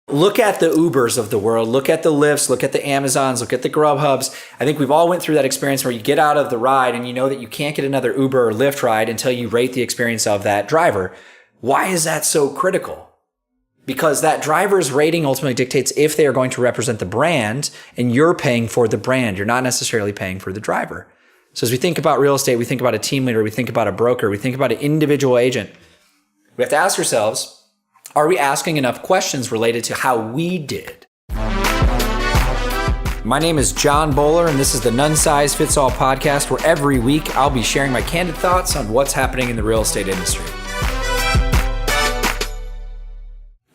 Look at the Ubers of the world, look at the Lyfts, look at the Amazons, look at the Grubhubs. I think we've all went through that experience where you get out of the ride and you know that you can't get another Uber or Lyft ride until you rate the experience of that driver. Why is that so critical? Because that driver's rating ultimately dictates if they are going to represent the brand, and you're paying for the brand. You're not necessarily paying for the driver. So as we think about real estate, we think about a team leader, we think about a broker, we think about an individual agent. We have to ask ourselves, are we asking enough questions related to how we did? My name is John Bowler, and this is the None Size Fits All podcast, where every week I'll be sharing my candid thoughts on what's happening in the real estate industry.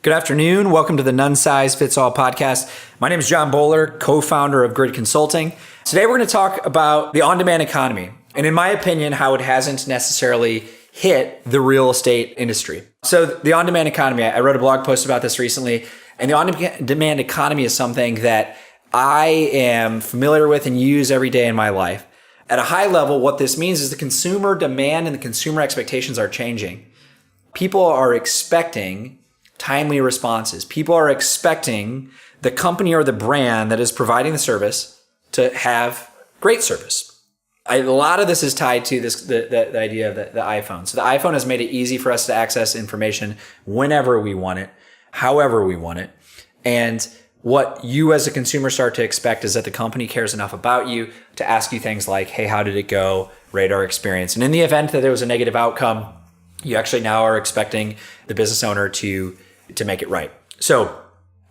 Good afternoon. Welcome to the None Size Fits All podcast. My name is John Bowler, co-founder of Grid Consulting. Today we're going to talk about the on-demand economy, and in my opinion, how it hasn't necessarily hit the real estate industry. So the on-demand economy, I wrote a blog post about this recently, and the on-demand economy is something that I am familiar with and use every day in my life. At a high level, what this means is the consumer demand and the consumer expectations are changing. People are expecting timely responses. People are expecting the company or the brand that is providing the service to have great service. A lot of this is tied to the idea of the iPhone. So the iPhone has made it easy for us to access information whenever we want it, however we want it. And what you as a consumer start to expect is that the company cares enough about you to ask you things like, hey, how did it go? Rate our experience. And in the event that there was a negative outcome, you actually now are expecting the business owner to make it right. So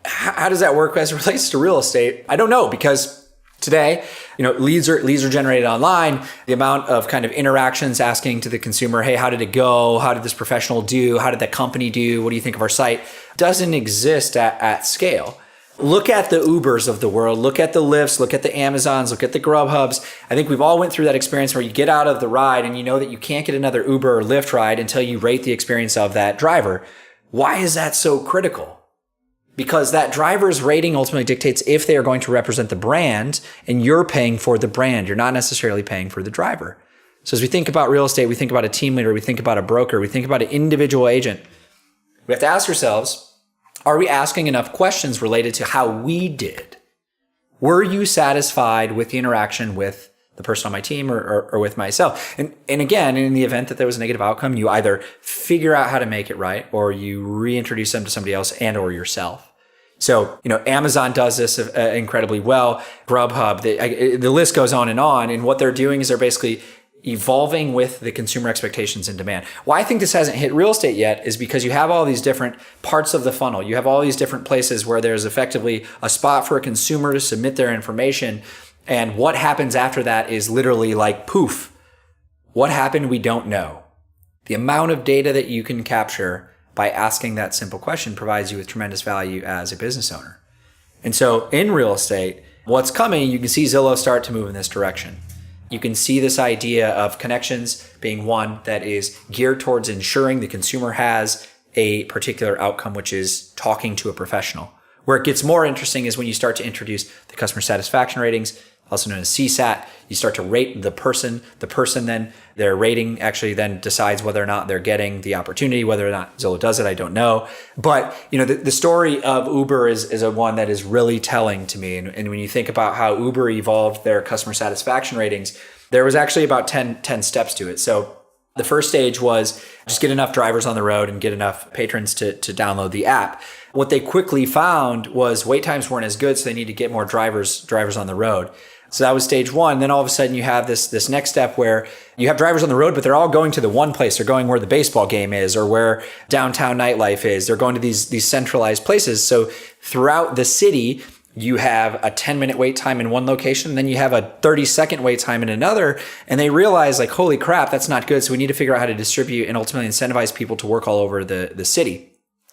how does that work as it relates to real estate? I don't know, because today, leads are generated online. The amount of kind of interactions asking to the consumer, hey, how did it go? How did this professional do? How did that company do? What do you think of our site? Doesn't exist at scale. Look at the Ubers of the world, look at the Lyfts, look at the Amazons, look at the Grubhubs. I think we've all went through that experience where you get out of the ride and you know that you can't get another Uber or Lyft ride until you rate the experience of that driver. Why is that so critical? Because that driver's rating ultimately dictates if they are going to represent the brand, and you're paying for the brand. You're not necessarily paying for the driver. So as we think about real estate, we think about a team leader, we think about a broker, we think about an individual agent. We have to ask ourselves, are we asking enough questions related to how we did? Were you satisfied with the interaction with the person on my team or with myself? And again, in the event that there was a negative outcome, you either figure out how to make it right, or you reintroduce them to somebody else and or yourself. So, Amazon does this incredibly well. Grubhub, the list goes on. And what they're doing is they're basically evolving with the consumer expectations and demand. Why I think this hasn't hit real estate yet is because you have all these different parts of the funnel. You have all these different places where there's effectively a spot for a consumer to submit their information. And what happens after that is literally like poof. What happened? We don't know. The amount of data that you can capture by asking that simple question provides you with tremendous value as a business owner. And so in real estate, what's coming, you can see Zillow start to move in this direction. You can see this idea of connections being one that is geared towards ensuring the consumer has a particular outcome, which is talking to a professional. Where it gets more interesting is when you start to introduce the customer satisfaction ratings, also known as CSAT. You start to rate the person. The person then, their rating actually then decides whether or not they're getting the opportunity. Whether or not Zillow does it, I don't know. But the story of Uber is a one that is really telling to me. And when you think about how Uber evolved their customer satisfaction ratings, there was actually about 10 steps to it. So the first stage was just get enough drivers on the road and get enough patrons to download the app. What they quickly found was wait times weren't as good, so they need to get more drivers on the road. So that was stage one. Then all of a sudden you have this next step where you have drivers on the road, but they're all going to the one place. They're going where the baseball game is or where downtown nightlife is. They're going to these centralized places. So throughout the city, you have a 10-minute wait time in one location, then you have a 30-second wait time in another, and they realize like, holy crap, that's not good. So we need to figure out how to distribute and ultimately incentivize people to work all over the city.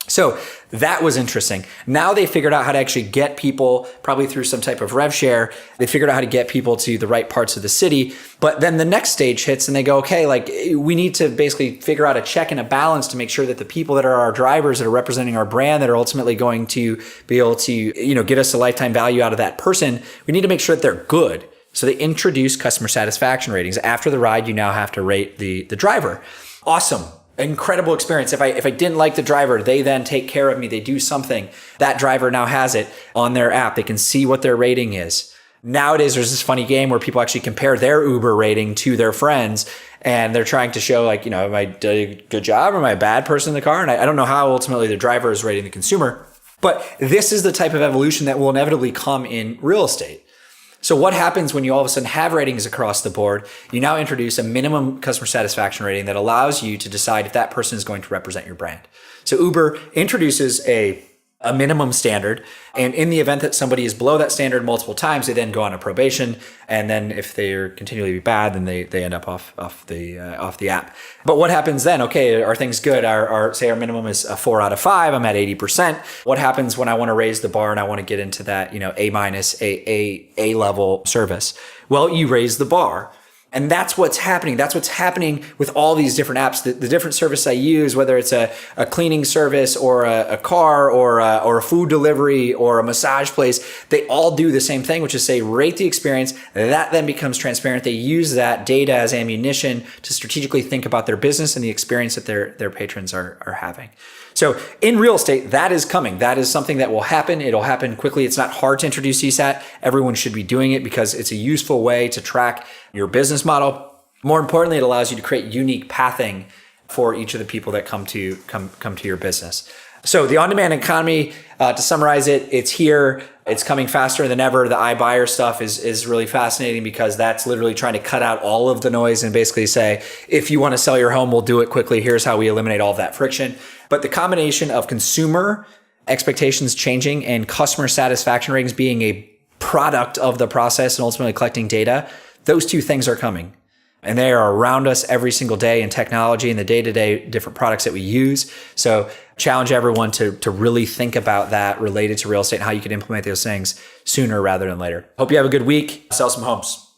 So that was interesting. Now they figured out how to actually get people, probably through some type of rev share, they figured out how to get people to the right parts of the city. But then the next stage hits and they go, okay, like we need to basically figure out a check and a balance to make sure that the people that are our drivers that are representing our brand, that are ultimately going to be able to, get us a lifetime value out of that person, we need to make sure that they're good. So they introduce customer satisfaction ratings. After the ride, you now have to rate the driver. Awesome. incredible experience. If I didn't like the driver, they then take care of me. They do something. That driver now has it on their app. They can see what their rating is. Nowadays, there's this funny game where people actually compare their Uber rating to their friends, and they're trying to show like, am I doing a good job or am I a bad person in the car? And I don't know how ultimately the driver is rating the consumer, but this is the type of evolution that will inevitably come in real estate. So what happens when you all of a sudden have ratings across the board? You now introduce a minimum customer satisfaction rating that allows you to decide if that person is going to represent your brand. So Uber introduces a minimum standard. And in the event that somebody is below that standard multiple times, they then go on a probation. And then if they're continually bad, then they end up off the app. But what happens then? Okay, are things good? Say our minimum is a 4 out of 5. I'm at 80%. What happens when I want to raise the bar and I want to get into that, A level service? Well, you raise the bar. And that's what's happening. That's what's happening with all these different apps. The different service I use, whether it's a cleaning service or a car or a food delivery or a massage place, they all do the same thing, which is say, rate the experience. That then becomes transparent. They use that data as ammunition to strategically think about their business and the experience that their patrons are having. So in real estate, that is coming. That is something that will happen. It'll happen quickly. It's not hard to introduce CSAT. Everyone should be doing it because it's a useful way to track your business model. More importantly, it allows you to create unique pathing for each of the people that come to your business. So the on-demand economy, to summarize it, it's here. It's coming faster than ever. The iBuyer stuff is really fascinating because that's literally trying to cut out all of the noise and basically say, if you want to sell your home, we'll do it quickly. Here's how we eliminate all of that friction. But the combination of consumer expectations changing and customer satisfaction ratings being a product of the process and ultimately collecting data, those two things are coming. And they are around us every single day in technology and the day-to-day different products that we use. So challenge everyone to really think about that related to real estate and how you can implement those things sooner rather than later. Hope you have a good week. Sell some homes.